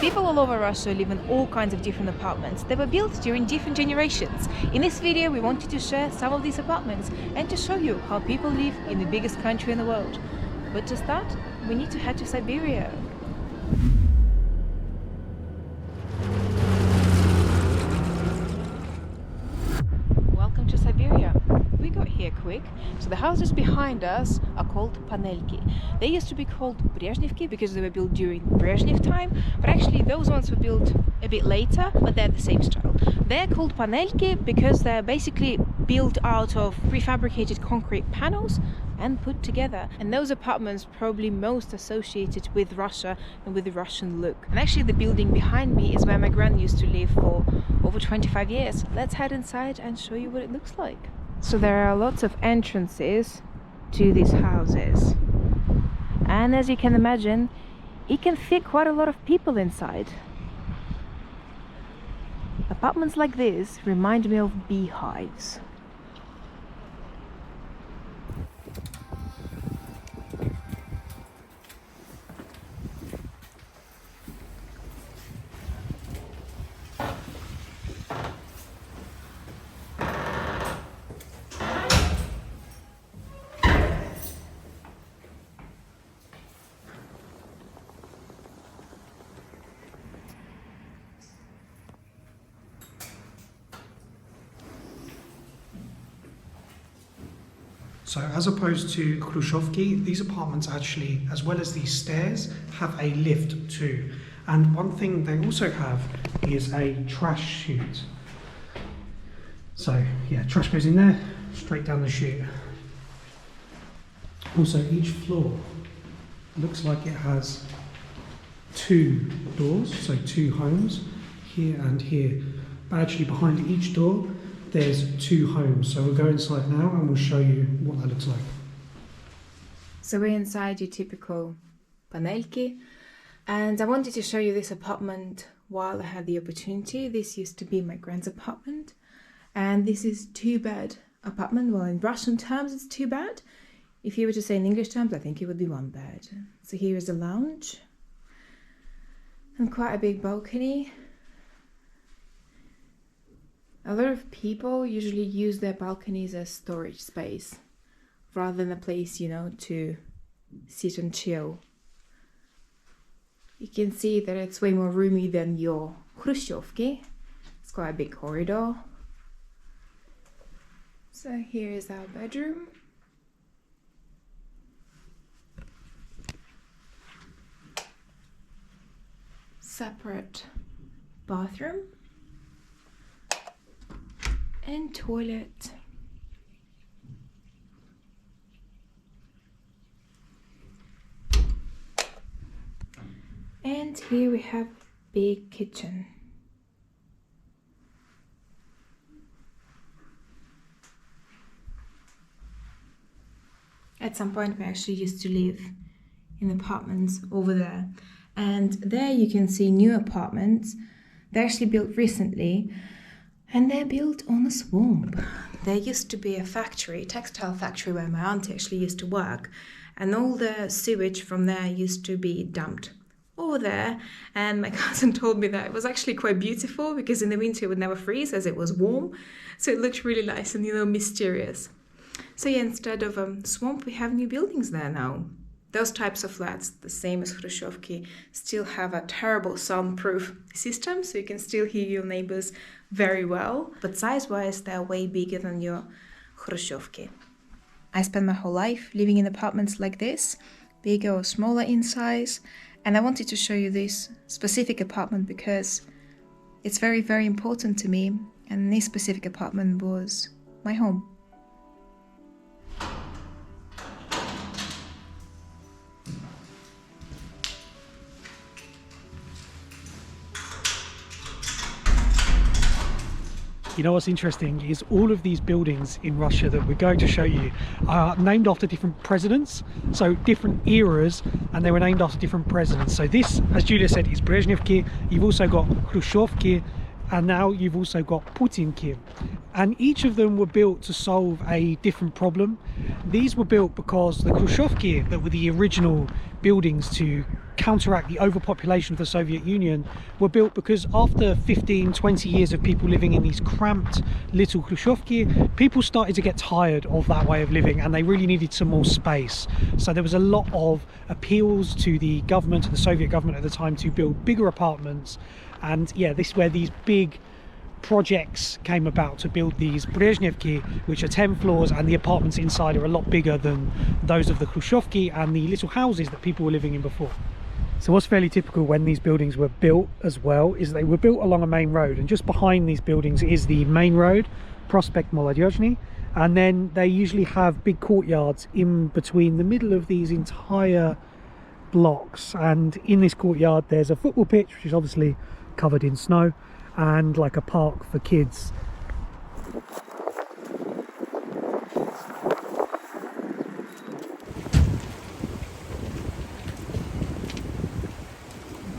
People all over Russia live in all kinds of different apartments. They were built during different generations. In this video, we wanted to share some of these apartments and to show you how people live in the biggest country in the world. But to start, we need to head to Siberia. Welcome to Siberia. We got here quick. So the houses behind us are called panelki. They used to be called Brezhnevki because they were built during Brezhnev time, but actually those ones were built a bit later, but they're the same style. They're called panelki because they're basically built out of prefabricated concrete panels and put together. And those apartments probably most associated with Russia and with the Russian look. And actually the building behind me is where my gran used to live for over 25 years. Let's head inside and show you what it looks like. So there are lots of entrances to these houses. And as you can imagine, it can fit quite a lot of people inside. Apartments like this remind me of beehives. So as opposed to Krushchevka, these apartments actually, as well as these stairs, have a lift too. And one thing they also have is a trash chute. So yeah, trash goes in there, straight down the chute. Also each floor looks like it has two doors, so two homes, here and here. But actually behind each door, there's two homes. So we'll go inside now and we'll show you what that looks like. So we're inside your typical panelki, and I wanted to show you this apartment while I had the opportunity. This used to be my grand's apartment, and this is two-bed apartment. Well, in Russian terms it's two bed. If you were to say in English terms, I think it would be one bed. So here is a lounge and quite a big balcony. A lot of people usually use their balconies as storage space rather than a place, you know, to sit and chill. You can see that it's way more roomy than your Krushchevka. It's quite a big corridor. So here is our bedroom. Separate bathroom. And toilet. And here we have big kitchen. At some point we actually used to live in apartments over there. And there you can see new apartments. They're actually built recently. And they're built on a swamp. There used to be a factory, textile factory, where my auntie actually used to work. And all the sewage from there used to be dumped over there. And my cousin told me that it was actually quite beautiful because in the winter it would never freeze as it was warm. So it looked really nice and, you know, mysterious. So yeah, instead of a swamp, we have new buildings there now. Those types of flats, the same as Krushchevka, still have a terrible soundproof system, so you can still hear your neighbors very well. But size-wise, they're way bigger than your Krushchevka. I spent my whole life living in apartments like this, bigger or smaller in size, and I wanted to show you this specific apartment because it's very, very important to me, and this specific apartment was my home. You know what's interesting is all of these buildings in Russia that we're going to show you are named after different presidents, so different eras, and they were named after different presidents. So this, as Julia said, is Brezhnevka. You've also got Krushchevka, and now you've also got Putinki. And each of them were built to solve a different problem. These were built because the Krushchevki, that were the original buildings to counteract the overpopulation of the Soviet Union, were built because after 15-20 years of people living in these cramped little Krushchevki, people started to get tired of that way of living and they really needed some more space. So there was a lot of appeals to the government, to the Soviet government at the time, to build bigger apartments. And yeah, this is where these big projects came about, to build these Brezhnevki, which are 10 floors, and the apartments inside are a lot bigger than those of the Krushchevki and the little houses that people were living in before. So what's fairly typical when these buildings were built as well is they were built along a main road, and just behind these buildings is the main road, Prospect Molodezhny, and then they usually have big courtyards in between the middle of these entire blocks. And in this courtyard there's a football pitch, which is obviously covered in snow, and like a park for kids.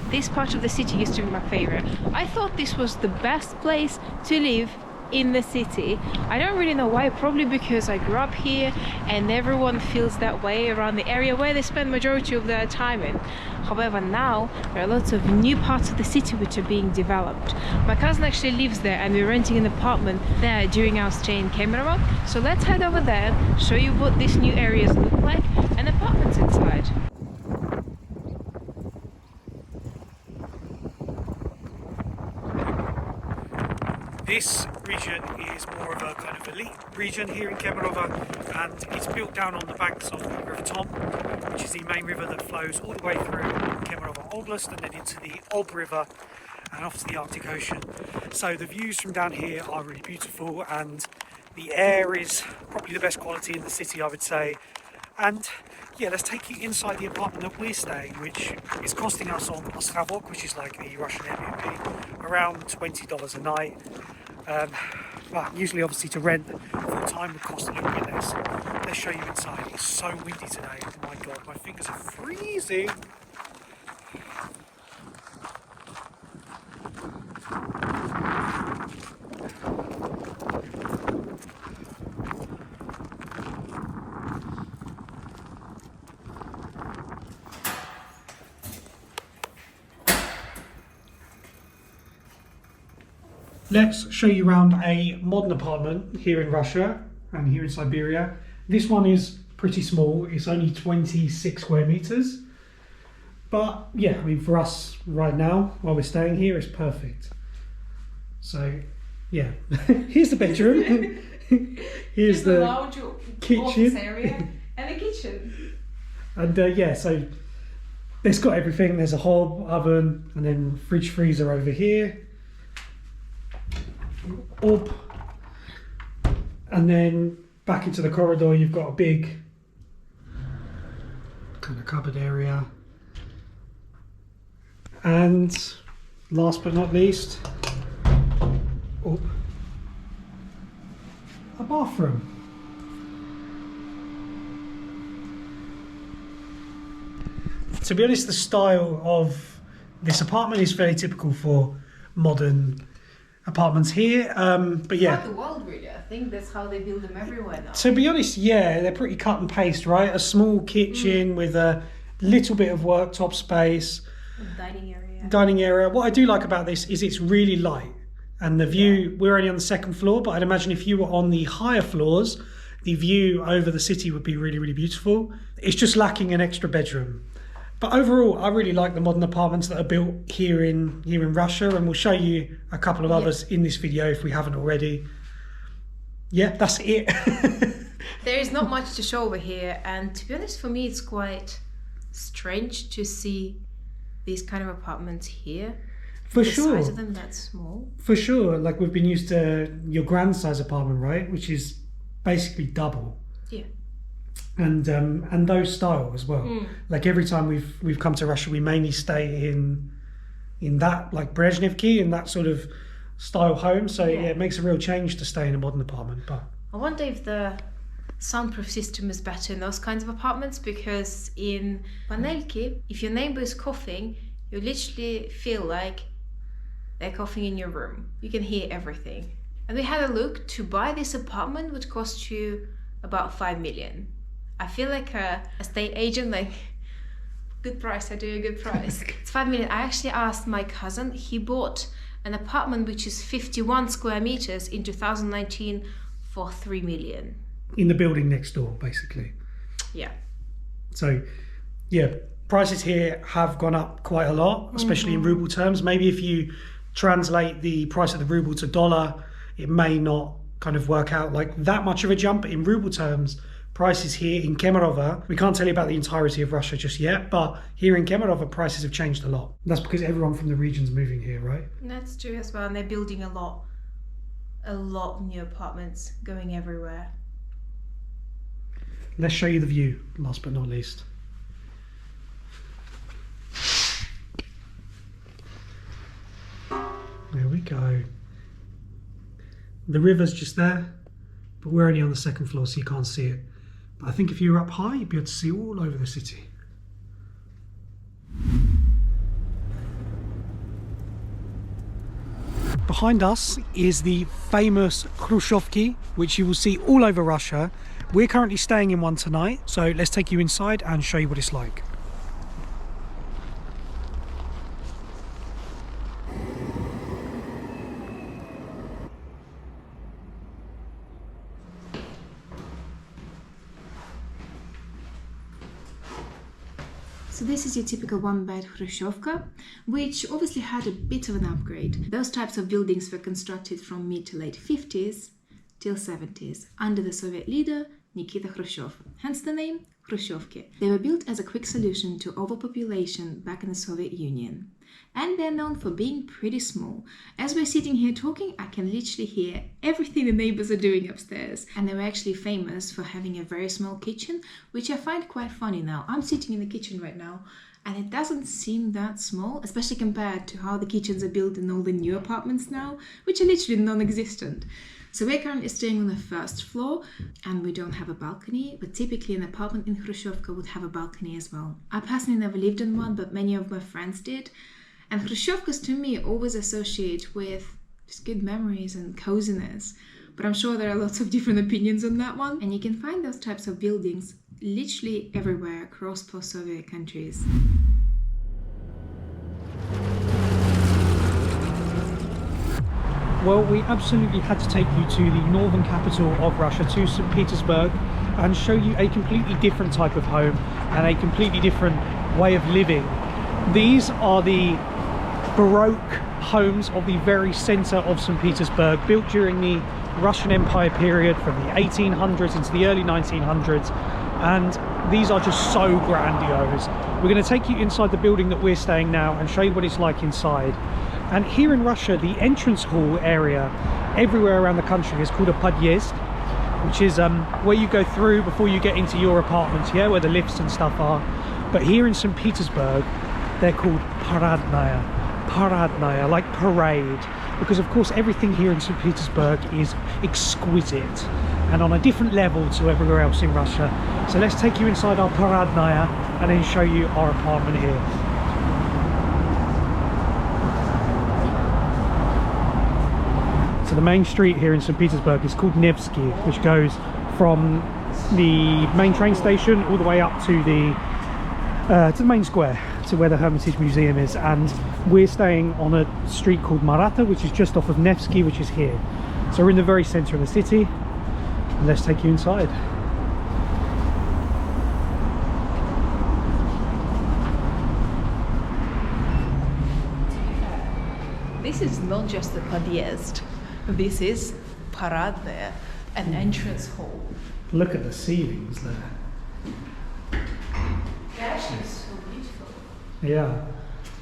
This part of the city used to be my favorite. I thought this was the best place to live in the city. I don't really know why, probably because I grew up here and everyone feels that way around the area where they spend majority of their time in. However, now there are lots of new parts of the city which are being developed. My cousin actually lives there and we're renting an apartment there during our stay in Communal. So let's head over there, show you what these new areas look like and apartments inside. This region is more of a kind of elite region here in Kemerovo, and it's built down on the banks of the River Tom, which is the main river that flows all the way through Kemerovo Oblast and then into the Ob River and off to the Arctic Ocean. So the views from down here are really beautiful, and the air is probably the best quality in the city, I would say. And yeah, let's take you inside the apartment that we're staying, which is costing us on Obshaga, which is like the Russian Airbnb, around $20 a night. But usually obviously to rent full time would cost a little bit less. Let's show you inside. It's so windy today. Oh my god, my fingers are freezing. Let's show you around a modern apartment here in Russia and here in Siberia. This one is pretty small. It's only 26 square meters. But yeah, I mean, for us right now, while we're staying here, it's perfect. So yeah, here's the bedroom. Here's the large kitchen office area and a kitchen. And yeah, so it's got everything. There's a hob, oven, and then fridge freezer over here. Up, and then back into the corridor you've got a big kind of cupboard area, and last but not least, up, a bathroom. To be honest, the style of this apartment is very typical for modern apartments here, but yeah. Throughout the world, really. I think that's how they build them everywhere now. To be honest, yeah, they're pretty cut and paste, right? A small kitchen with a little bit of worktop space. A dining area. Dining area. What I do like about this is it's really light, and the view, we're only on the second floor, but I'd imagine if you were on the higher floors, the view over the city would be really, really beautiful. It's just lacking an extra bedroom. But overall, I really like the modern apartments that are built here in Russia, and we'll show you a couple of others in this video if we haven't already. Yeah, that's it. There is not much to show over here, and to be honest, for me, it's quite strange to see these kind of apartments here. For sure. The size of them that small. For sure. Like, we've been used to your grand size apartment, right? Which is basically double. Yeah. And those style as well. Like every time we've come to Russia, we mainly stay in that like Brezhnevka, in that sort of style home. So yeah, it makes a real change to stay in a modern apartment. But I wonder if the soundproof system is better in those kinds of apartments, because in Panelki, if your neighbor is coughing, you literally feel like They're coughing in your room. You can hear everything. And we had a look. To buy this apartment would cost you about 5 million. I feel like a estate agent, like, good price, I do a good price. It's 5 million. I actually asked my cousin, he bought an apartment which is 51 square meters in 2019 for 3 million. In the building next door, basically. Yeah. So, yeah, prices here have gone up quite a lot, especially in ruble terms. Maybe if you translate the price of the ruble to dollar, it may not kind of work out like that much of a jump. But in ruble terms, prices here in Kemerovo, we can't tell you about the entirety of Russia just yet, but here in Kemerovo, prices have changed a lot. That's because everyone from the region's moving here, right? That's true as well. And they're building a lot of new apartments going everywhere. Let's show you the view, last but not least. There we go. The river's just there, but we're only on the second floor, so you can't see it. But I think if you were up high, you'd be able to see all over the city. Behind us is the famous Krushchevka, which you will see all over Russia. We're currently staying in one tonight, so let's take you inside and show you what it's like. So this is your typical one-bed Krushchevka, which obviously had a bit of an upgrade. Those types of buildings were constructed from mid to late 50s till 70s under the Soviet leader Nikita Khrushchev, hence the name Krushchevka. They were built as a quick solution to overpopulation back in the Soviet Union. And they're known for being pretty small. As we're sitting here talking, I can literally hear everything the neighbors are doing upstairs. And they were actually famous for having a very small kitchen, which I find quite funny now. I'm sitting in the kitchen right now, and it doesn't seem that small, especially compared to how the kitchens are built in all the new apartments now, which are literally non-existent. So we're currently staying on the first floor, and we don't have a balcony, but typically an apartment in Krushchevka would have a balcony as well. I personally never lived in one, but many of my friends did. And Krushchevkas to me always associate with just good memories and coziness. But I'm sure there are lots of different opinions on that one. And you can find those types of buildings literally everywhere across post-Soviet countries. Well, we absolutely had to take you to the northern capital of Russia, to St. Petersburg, and show you a completely different type of home and a completely different way of living. These are the Baroque homes of the very centre of St. Petersburg, built during the Russian Empire period from the 1800s into the early 1900s, and these are just so grandiose. We're going to take you inside the building that we're staying now and show you what it's like inside. And here in Russia, the entrance hall area everywhere around the country is called a podъезд, which is where you go through before you get into your apartments, yeah, where the lifts and stuff are. But here in St. Petersburg, they're called paradnaya, like parade, because of course everything here in St. Petersburg is exquisite and on a different level to everywhere else in Russia. So let's take you inside our paradnaya and then show you our apartment here. So the main street here in St. Petersburg is called Nevsky, which goes from the main train station all the way up to the main square, to where the Hermitage Museum is. And we're staying on a street called Maratha, which is just off of Nevsky, which is here. So we're in the very centre of the city, and let's take you inside. This is not just a podъезд. This is paradnaya, an entrance hall. Look at the ceilings there. They're actually so beautiful. Yeah.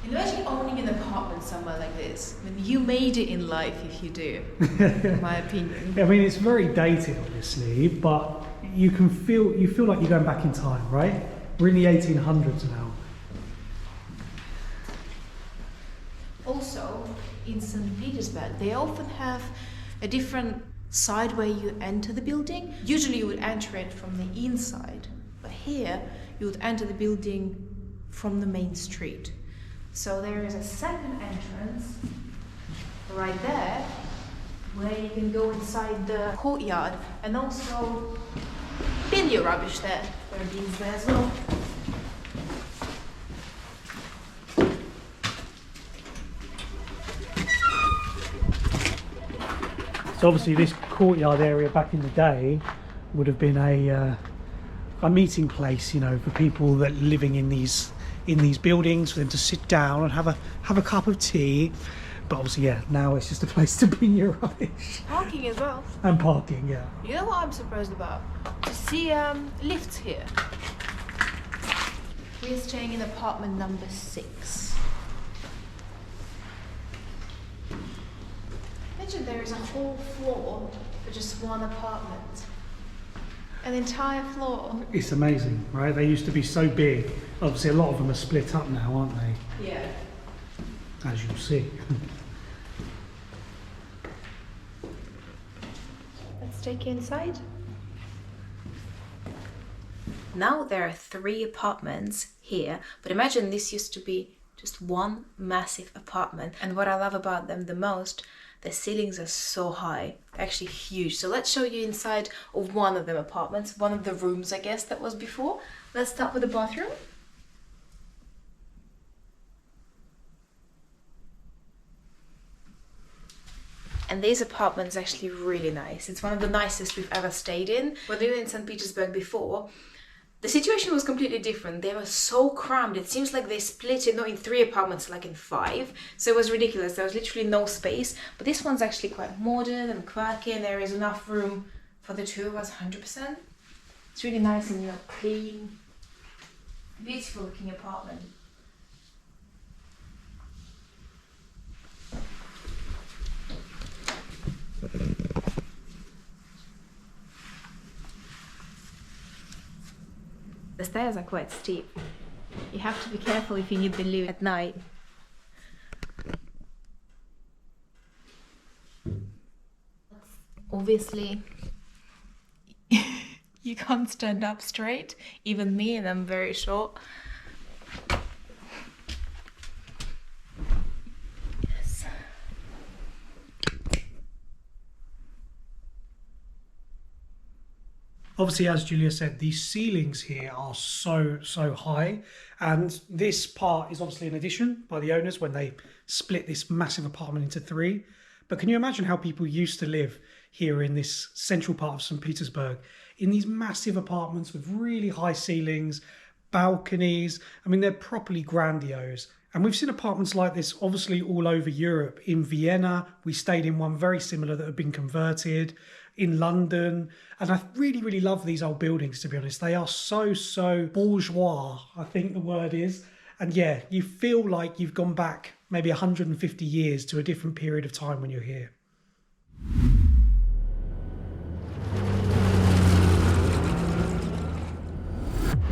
Imagine owning an apartment somewhere like this. I mean, you made it in life if you do, in my opinion. I mean, it's very dated, obviously, but you feel like you're going back in time, right? We're in the 1800s now. Also, in St. Petersburg, they often have a different side where you enter the building. Usually you would enter it from the inside, but here you would enter the building from the main street. So there is a second entrance right there, where you can go inside the courtyard and also bin your rubbish there. There are bins there as well. So obviously this courtyard area back in the day would have been a meeting place, you know, for people that living in these buildings, for them to sit down and have a cup of tea. But obviously, yeah, now it's just a place to bin your rubbish. Parking as well. And parking, yeah. You know what I'm surprised about? To see lifts here. We're staying in apartment number 6. Imagine there is a whole floor for just one apartment. An entire floor. It's amazing, right? They used to be so big. Obviously, a lot of them are split up now, aren't they? Yeah. As you'll see. Let's take you inside. Now there are 3 apartments here, but imagine this used to be just one massive apartment. And what I love about them the most, the ceilings are so high, actually huge. So let's show you inside of one of them apartments, one of the rooms, I guess, that was before. Let's start with the bathroom. And this apartment is actually really nice. It's one of the nicest we've ever stayed in. When we were in St. Petersburg before, the situation was completely different. They were so crammed. It seems like they split it not in 3 apartments, like in 5. So it was ridiculous. There was literally no space. But this one's actually quite modern and quirky, and there is enough room for the 2 of us, 100%. It's really nice and, you know, clean. Beautiful looking apartment. The stairs are quite steep. You have to be careful if you need the loo at night. Obviously, you can't stand up straight, even me, and I'm very short. Yes. Obviously, as Julia said, these ceilings here are so high, and this part is obviously an addition by the owners when they split this massive apartment into 3. But can you imagine how people used to live here in this central part of St. Petersburg, in these massive apartments with really high ceilings, balconies? I mean, they're properly grandiose. And we've seen apartments like this obviously all over Europe. In Vienna, we stayed in one very similar that had been converted. In London, and I really love these old buildings, to be honest. They are so bourgeois, I think the word is. And yeah, you feel like you've gone back maybe 150 years to a different period of time when you're here.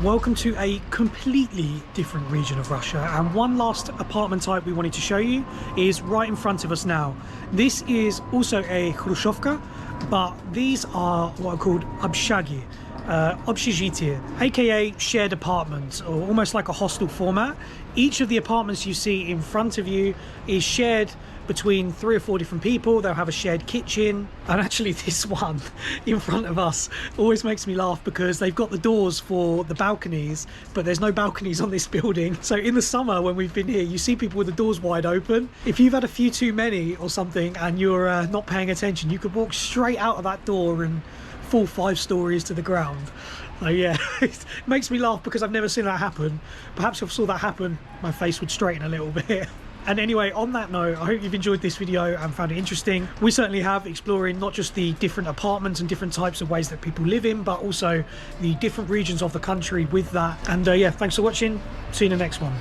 Welcome to a completely different region of Russia, and one last apartment type we wanted to show you is right in front of us now. This is also a Krushchevka, but these are what are called Obshagi, Obshaga, aka shared apartments, or almost like a hostel format. Each of the apartments you see in front of you is shared between 3 or 4 different people. They'll have a shared kitchen, and actually this one in front of us always makes me laugh because they've got the doors for the balconies, but there's no balconies on this building. So in the summer when we've been here, you see people with the doors wide open. If you've had a few too many or something and you're not paying attention, you could walk straight out of that door and fall 5 stories to the ground. So yeah, it makes me laugh because I've never seen that happen. Perhaps if I saw that happen, my face would straighten a little bit. And anyway, on that note, I hope you've enjoyed this video and found it interesting. We certainly have, exploring not just the different apartments and different types of ways that people live in, but also the different regions of the country with that. And yeah, thanks for watching. See you in the next one.